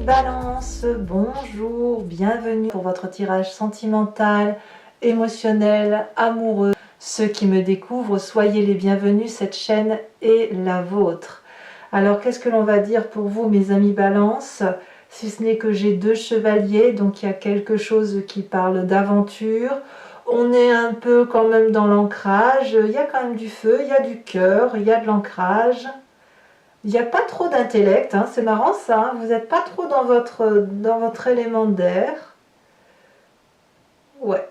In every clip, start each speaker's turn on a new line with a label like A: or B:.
A: Balance, bonjour, bienvenue pour votre tirage sentimental, émotionnel, amoureux. Ceux qui me découvrent, soyez les bienvenus, cette chaîne est la vôtre. Alors qu'est-ce que l'on va dire pour vous mes amis Balance? Si ce n'est que j'ai deux chevaliers, donc il y a quelque chose qui parle d'aventure. On est un peu quand même dans l'ancrage, il y a quand même du feu, il y a du cœur, il y a de l'ancrage. Il n'y a pas trop d'intellect, hein, c'est marrant ça, hein, vous n'êtes pas trop dans votre élément d'air. Ouais,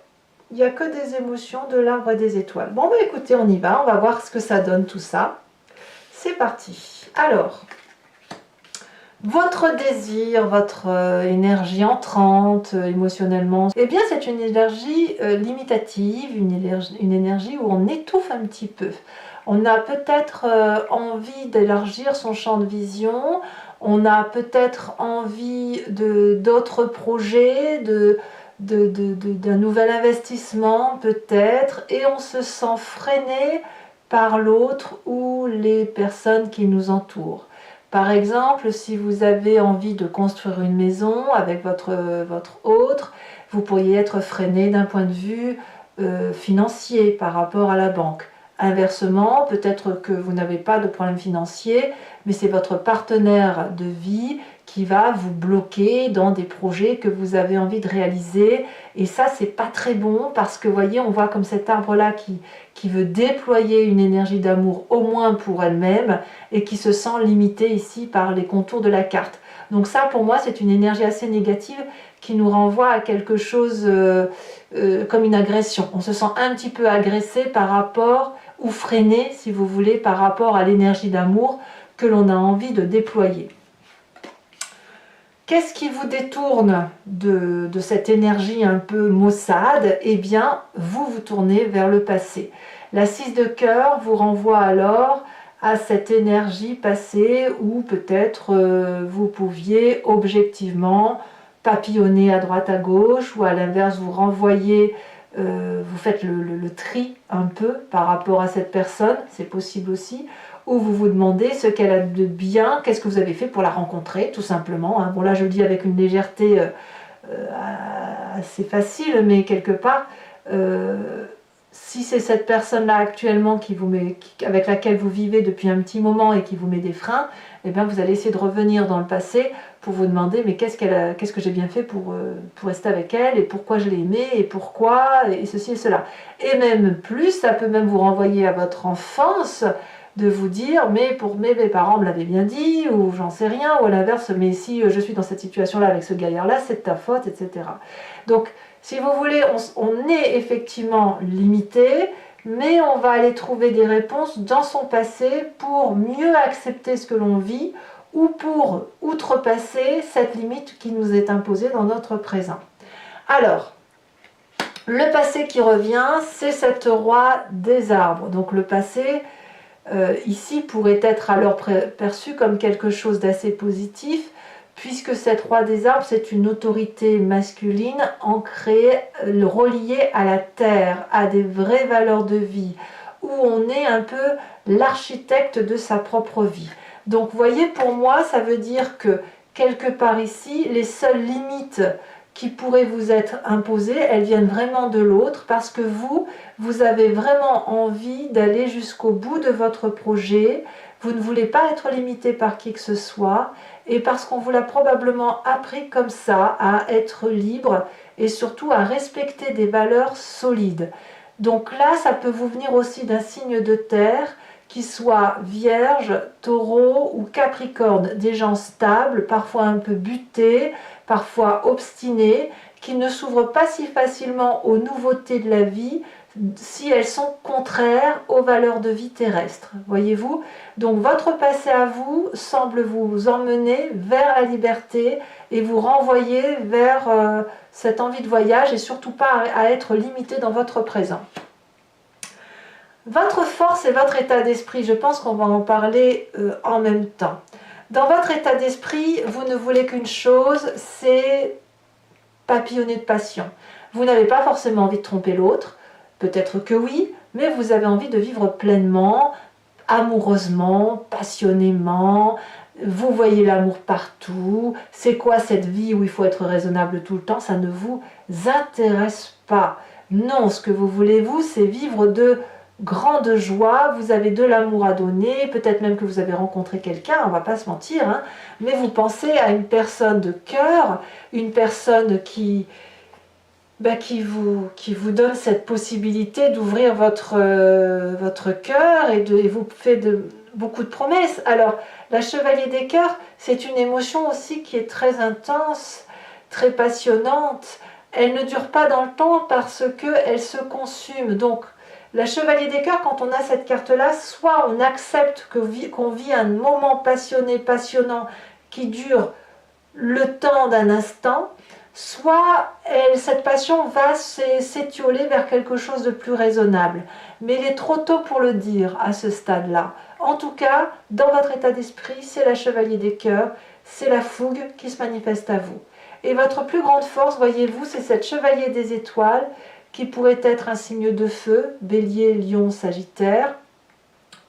A: il n'y a que des émotions, de l'arbre et des étoiles. Bon bah écoutez, on y va, on va voir ce que ça donne tout ça. C'est parti. Alors, votre désir, votre énergie entrante émotionnellement, eh bien c'est une énergie limitative, une énergie où on étouffe un petit peu. On a peut-être envie d'élargir son champ de vision, on a peut-être envie d'autres projets, d'un nouvel investissement peut-être, et on se sent freiné par l'autre ou les personnes qui nous entourent. Par exemple, si vous avez envie de construire une maison avec votre autre, vous pourriez être freiné d'un point de vue financier par rapport à la banque. Inversement, peut-être que vous n'avez pas de problème financier, mais c'est votre partenaire de vie qui va vous bloquer dans des projets que vous avez envie de réaliser. Et ça, c'est pas très bon parce que, vous voyez, on voit comme cet arbre-là qui veut déployer une énergie d'amour au moins pour elle-même et qui se sent limité ici par les contours de la carte. Donc ça, pour moi, c'est une énergie assez négative qui nous renvoie à quelque chose comme une agression. On se sent un petit peu agressé par rapport, ou freiné, si vous voulez, par rapport à l'énergie d'amour que l'on a envie de déployer. Qu'est-ce qui vous détourne de cette énergie un peu maussade? Eh bien, vous tournez vers le passé. La 6 de cœur vous renvoie alors à cette énergie passée où peut-être vous pouviez objectivement papillonner à droite à gauche, ou à l'inverse vous renvoyez, vous faites le tri un peu par rapport à cette personne, c'est possible aussi, ou vous vous demandez ce qu'elle a de bien, qu'est-ce que vous avez fait pour la rencontrer, tout simplement. Hein. Bon là je le dis avec une légèreté assez facile, mais quelque part, si c'est cette personne-là actuellement avec laquelle vous vivez depuis un petit moment et qui vous met des freins, eh bien vous allez essayer de revenir dans le passé pour vous demander mais qu'est-ce que j'ai bien fait pour rester avec elle, et pourquoi je l'ai aimée, et pourquoi, et ceci et cela. Et même plus, ça peut même vous renvoyer à votre enfance, de vous dire mais mes parents me l'avaient bien dit, ou j'en sais rien, ou à l'inverse, mais si je suis dans cette situation-là avec ce gaillard-là, c'est de ta faute, etc. Donc, si vous voulez, on est effectivement limité, mais on va aller trouver des réponses dans son passé pour mieux accepter ce que l'on vit, ou pour outrepasser cette limite qui nous est imposée dans notre présent. Alors, le passé qui revient, c'est cette roi des arbres. Donc le passé, ici, pourrait être alors perçu comme quelque chose d'assez positif, puisque cette roi des arbres, c'est une autorité masculine ancrée, reliée à la terre, à des vraies valeurs de vie, où on est un peu l'architecte de sa propre vie. Donc vous voyez, pour moi, ça veut dire que quelque part ici, les seules limites qui pourraient vous être imposées, elles viennent vraiment de l'autre, parce que vous avez vraiment envie d'aller jusqu'au bout de votre projet, vous ne voulez pas être limité par qui que ce soit, et parce qu'on vous l'a probablement appris comme ça, à être libre, et surtout à respecter des valeurs solides. Donc là, ça peut vous venir aussi d'un signe de terre, qui soit Vierge, Taureau ou Capricorne, des gens stables, parfois un peu butés, parfois obstinés, qui ne s'ouvrent pas si facilement aux nouveautés de la vie si elles sont contraires aux valeurs de vie terrestres. Voyez-vous? Donc votre passé à vous semble vous emmener vers la liberté et vous renvoyer vers cette envie de voyage, et surtout pas à être limité dans votre présent. Votre force et votre état d'esprit, je pense qu'on va en parler en même temps. Dans votre état d'esprit, vous ne voulez qu'une chose, c'est papillonner de passion. Vous n'avez pas forcément envie de tromper l'autre, peut-être que oui, mais vous avez envie de vivre pleinement, amoureusement, passionnément, vous voyez l'amour partout. C'est quoi cette vie où il faut être raisonnable tout le temps? Ça ne vous intéresse pas. Non, ce que vous voulez, vous, c'est vivre de grande joie. Vous avez de l'amour à donner, peut-être même que vous avez rencontré quelqu'un, on ne va pas se mentir, hein, mais vous pensez à une personne de cœur, une personne qui vous donne cette possibilité d'ouvrir votre cœur et vous fait beaucoup de promesses. Alors, la chevalier des cœurs, c'est une émotion aussi qui est très intense, très passionnante. Elle ne dure pas dans le temps parce qu'elle se consume. Donc, la chevalier des cœurs, quand on a cette carte-là, soit on accepte qu'on vit un moment passionné, passionnant, qui dure le temps d'un instant, soit cette passion va s'étioler vers quelque chose de plus raisonnable. Mais il est trop tôt pour le dire à ce stade-là. En tout cas, dans votre état d'esprit, c'est la chevalier des cœurs, c'est la fougue qui se manifeste à vous. Et votre plus grande force, voyez-vous, c'est cette chevalier des étoiles qui pourrait être un signe de feu, bélier, lion, sagittaire.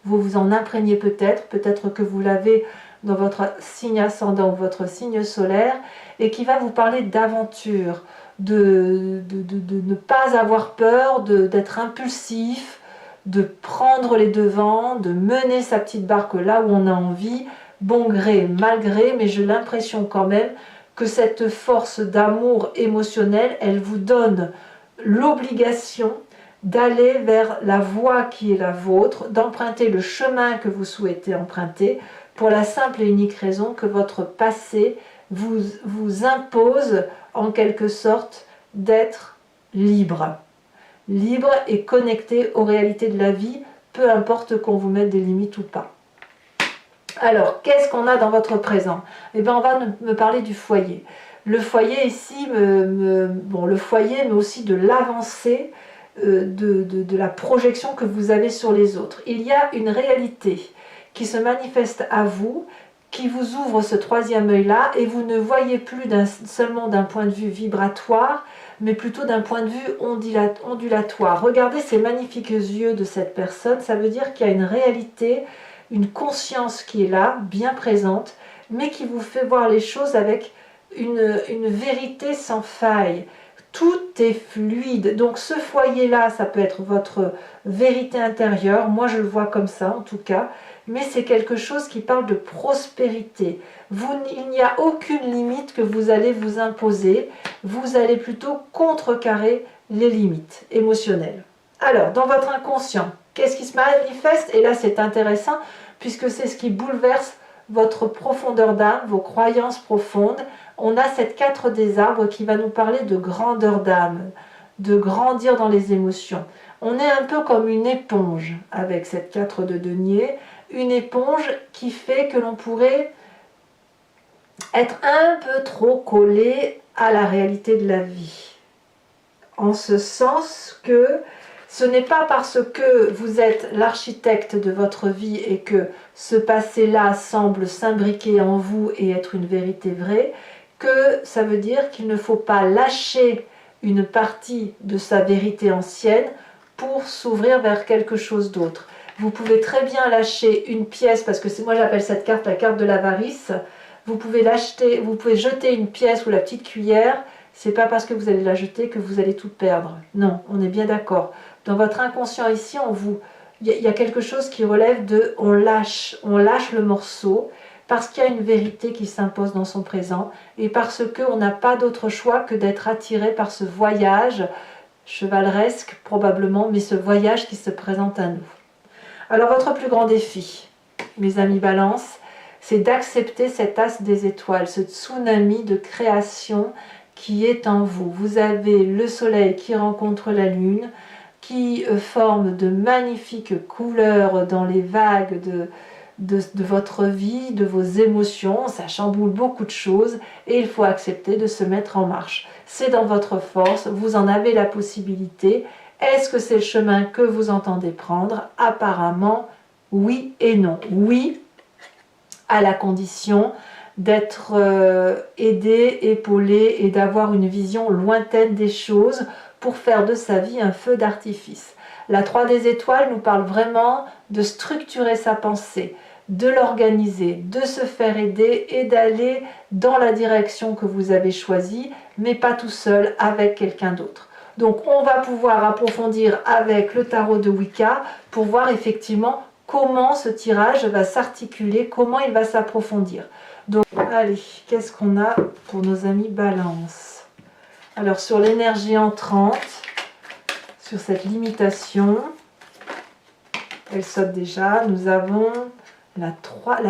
A: Vous vous en imprégnez peut-être que vous l'avez dans votre signe ascendant ou votre signe solaire, et qui va vous parler d'aventure, de ne pas avoir peur, d'être impulsif, de prendre les devants, de mener sa petite barque là où on a envie, bon gré, mal gré, mais j'ai l'impression quand même que cette force d'amour émotionnel, elle vous donne l'obligation d'aller vers la voie qui est la vôtre, d'emprunter le chemin que vous souhaitez emprunter, pour la simple et unique raison que votre passé vous impose en quelque sorte d'être libre. Libre et connecté aux réalités de la vie, peu importe qu'on vous mette des limites ou pas. Alors, qu'est-ce qu'on a dans votre présent? Eh bien, on va me parler du foyer. Le foyer ici, le foyer, mais aussi de l'avancée, de la projection que vous avez sur les autres. Il y a une réalité qui se manifeste à vous, qui vous ouvre ce troisième œil-là, et vous ne voyez plus seulement d'un point de vue vibratoire, mais plutôt d'un point de vue ondulatoire. Regardez ces magnifiques yeux de cette personne, ça veut dire qu'il y a une réalité, une conscience qui est là, bien présente, mais qui vous fait voir les choses avec une vérité sans faille. Tout est fluide. Donc ce foyer-là, ça peut être votre vérité intérieure. Moi, je le vois comme ça, en tout cas. Mais c'est quelque chose qui parle de prospérité. Il n'y a aucune limite que vous allez vous imposer. Vous allez plutôt contrecarrer les limites émotionnelles. Alors, dans votre inconscient, qu'est-ce qui se manifeste? Et là, c'est intéressant, puisque c'est ce qui bouleverse votre profondeur d'âme, vos croyances profondes. On a cette 4 des arbres qui va nous parler de grandeur d'âme, de grandir dans les émotions. On est un peu comme une éponge avec cette 4 de denier, une éponge qui fait que l'on pourrait être un peu trop collé à la réalité de la vie. En ce sens que ce n'est pas parce que vous êtes l'architecte de votre vie et que ce passé-là semble s'imbriquer en vous et être une vérité vraie, que ça veut dire qu'il ne faut pas lâcher une partie de sa vérité ancienne pour s'ouvrir vers quelque chose d'autre. Vous pouvez très bien lâcher une pièce, parce que moi j'appelle cette carte la carte de l'avarice. Vous pouvez jeter une pièce ou la petite cuillère. C'est pas parce que vous allez la jeter que vous allez tout perdre. Non, on est bien d'accord. Dans votre inconscient ici, il y a quelque chose qui relève de on lâche le morceau, parce qu'il y a une vérité qui s'impose dans son présent, et parce qu'on n'a pas d'autre choix que d'être attiré par ce voyage, chevaleresque probablement, mais ce voyage qui se présente à nous. Alors votre plus grand défi, mes amis Balance, c'est d'accepter cet as des étoiles, ce tsunami de création qui est en vous. Vous avez le soleil qui rencontre la lune, qui forme de magnifiques couleurs dans les vagues de votre vie, de vos émotions. Ça chamboule beaucoup de choses et il faut accepter de se mettre en marche. C'est dans votre force, vous en avez la possibilité. Est-ce que c'est le chemin que vous entendez prendre? Apparemment, oui et non. Oui, à la condition d'être aidé, épaulé et d'avoir une vision lointaine des choses pour faire de sa vie un feu d'artifice. La 3 des étoiles nous parle vraiment de structurer sa pensée, de l'organiser, de se faire aider et d'aller dans la direction que vous avez choisie, mais pas tout seul, avec quelqu'un d'autre. Donc on va pouvoir approfondir avec le tarot de Wicca pour voir effectivement comment ce tirage va s'articuler, comment il va s'approfondir. Donc allez, qu'est-ce qu'on a pour nos amis Balance? Alors sur l'énergie entrante, sur cette limitation, elle saute déjà, nous avons la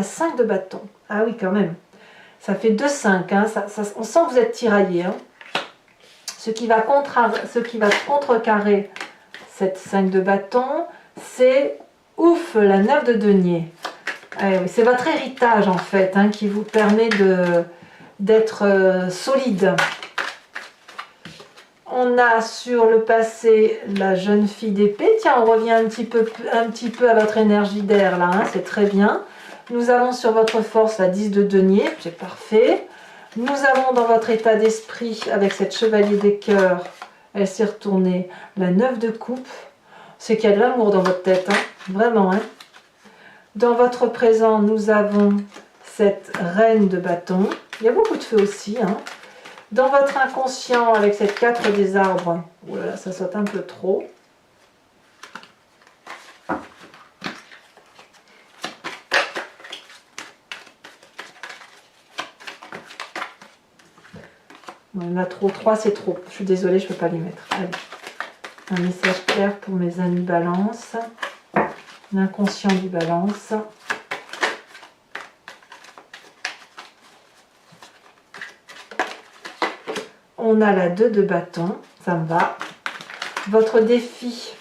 A: 5 de bâton. Ah oui, quand même. Ça fait 2-5. Hein. On sent que vous êtes tiraillé. Hein. Ce qui va contrecarrer cette 5 de bâton, c'est ouf, la 9 de denier. Oui, c'est votre héritage en fait hein, qui vous permet d'être solide. On a sur le passé la jeune fille d'épée. Tiens, on revient un petit peu à votre énergie d'air là, hein, c'est très bien. Nous avons sur votre force la 10 de denier, c'est parfait. Nous avons dans votre état d'esprit, avec cette chevalier des cœurs, elle s'est retournée, la 9 de coupe. C'est qu'il y a de l'amour dans votre tête, hein, vraiment. Hein. Dans votre présent, nous avons cette reine de bâton. Il y a beaucoup de feu aussi. Hein. Dans votre inconscient, avec cette 4 des arbres, oh là là, ça saute un peu trop. Il y en a trop, 3 c'est trop. Je suis désolée, je ne peux pas les mettre. Allez. Un message clair pour mes amis Balance. L'inconscient du Balance. On a la 2 de bâton, ça me va. Votre défi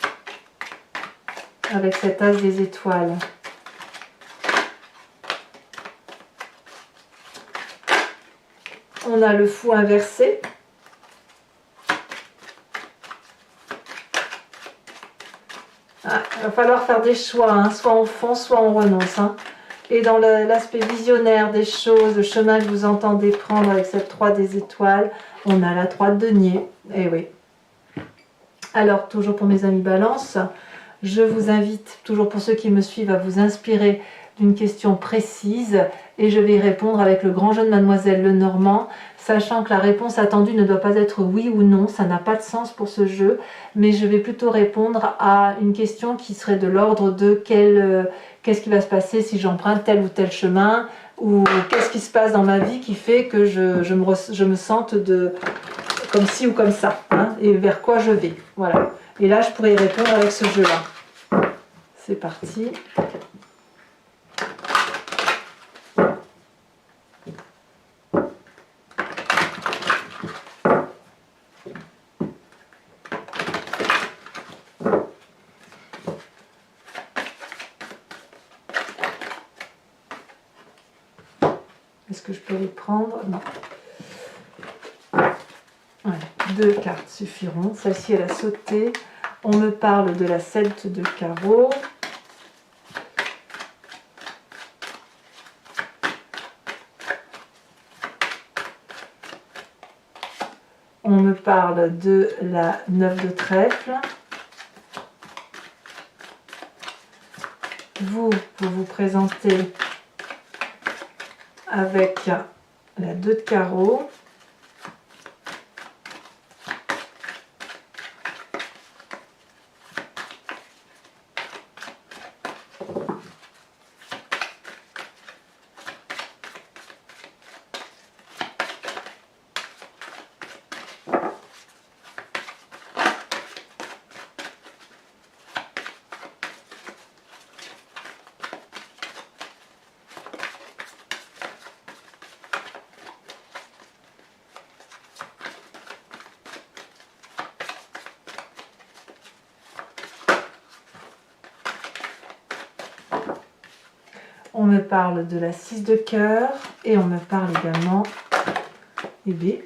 A: avec cet as des étoiles. On a le fou inversé. Ah, il va falloir faire des choix, hein. Soit on fonce, soit on renonce. Hein. Et dans l'aspect visionnaire des choses, le chemin que vous entendez prendre avec cette 3 des étoiles, on a la 3 de denier. Eh oui. Alors, toujours pour mes amis Balance, je vous invite, toujours pour ceux qui me suivent, à vous inspirer d'une question précise et je vais y répondre avec le grand jeu de Mademoiselle Lenormand, sachant que la réponse attendue ne doit pas être oui ou non, ça n'a pas de sens pour ce jeu, mais je vais plutôt répondre à une question qui serait de l'ordre de qu'est-ce qui va se passer si j'emprunte tel ou tel chemin, ou qu'est-ce qui se passe dans ma vie qui fait que je me sente comme ci ou comme ça, hein, et vers quoi je vais. Voilà. Et là, je pourrais y répondre avec ce jeu-là. C'est parti. Est-ce que je peux les prendre? Non. Voilà. 2 cartes suffiront. Celle-ci, elle a sauté. On me parle de la 7 de carreau. On me parle de la 9 de trèfle. Vous vous présentez avec la 2 de carreau. On me parle de la 6 de cœur et on me parle également des B.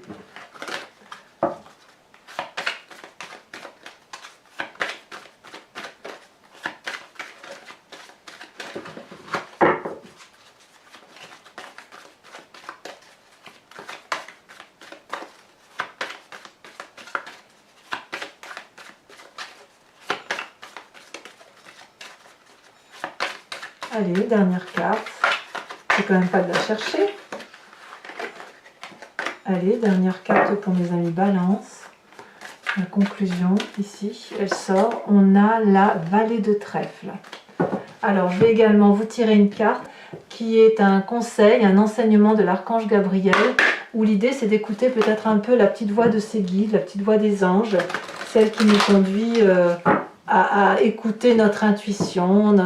A: Allez, dernière carte. C'est quand même pas de la chercher. Allez, dernière carte pour mes amis Balance. La conclusion, ici, elle sort. On a la vallée de trèfle. Alors, je vais également vous tirer une carte qui est un conseil, un enseignement de l'archange Gabriel, où l'idée, c'est d'écouter peut-être un peu la petite voix de ses guides, la petite voix des anges, celle qui nous conduit à écouter notre intuition,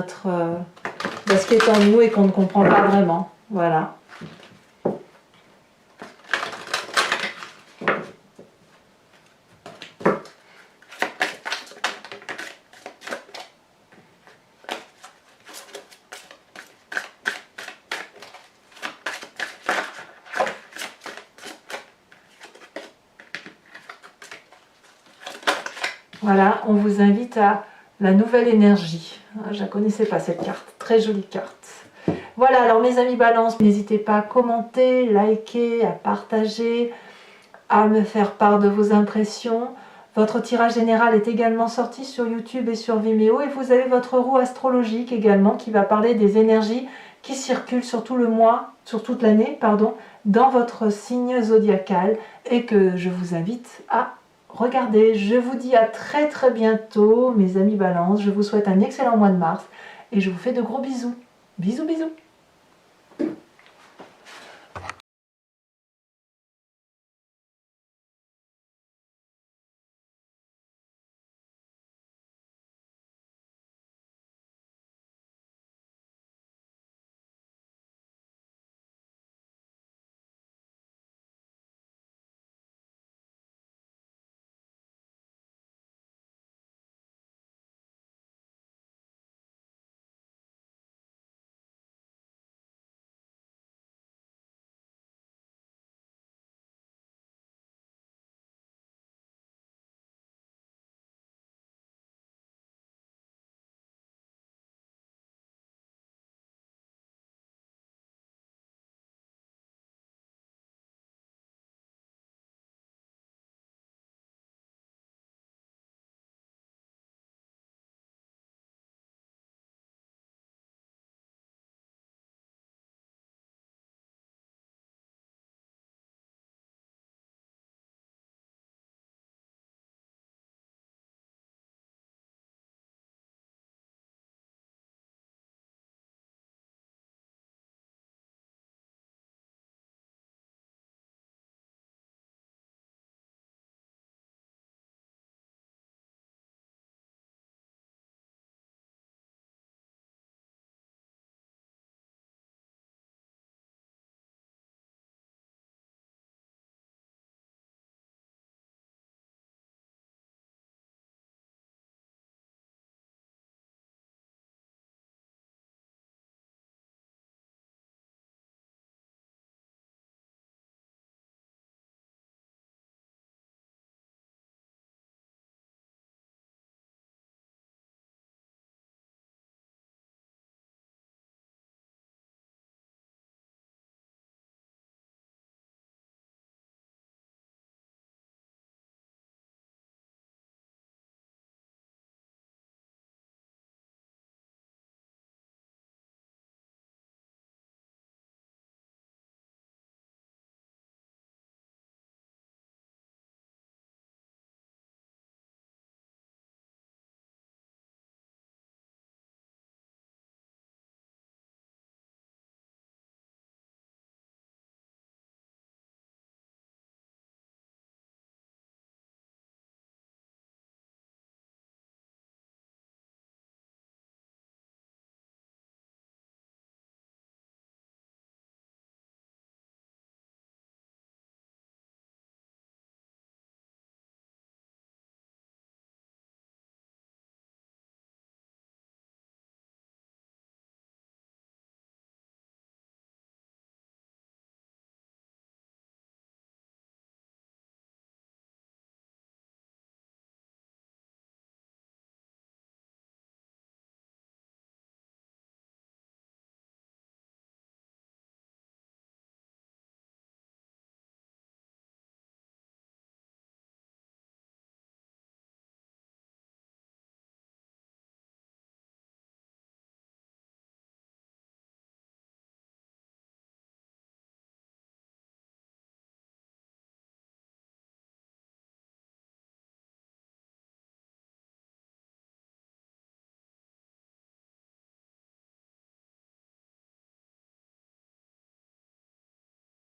A: ce qui est en nous et qu'on ne comprend pas vraiment. Voilà. Voilà, on vous invite à la nouvelle énergie. Je ne la connaissais pas cette carte, très jolie carte. Voilà, alors mes amis Balance, n'hésitez pas à commenter, liker, à partager, à me faire part de vos impressions. Votre tirage général est également sorti sur YouTube et sur Vimeo, et vous avez votre roue astrologique également qui va parler des énergies qui circulent sur tout le mois, sur toute l'année, pardon, dans votre signe zodiacal, et que je vous invite à regarder. Je vous dis à très très bientôt mes amis Balance, je vous souhaite un excellent mois de mars et je vous fais de gros bisous. Bisous bisous.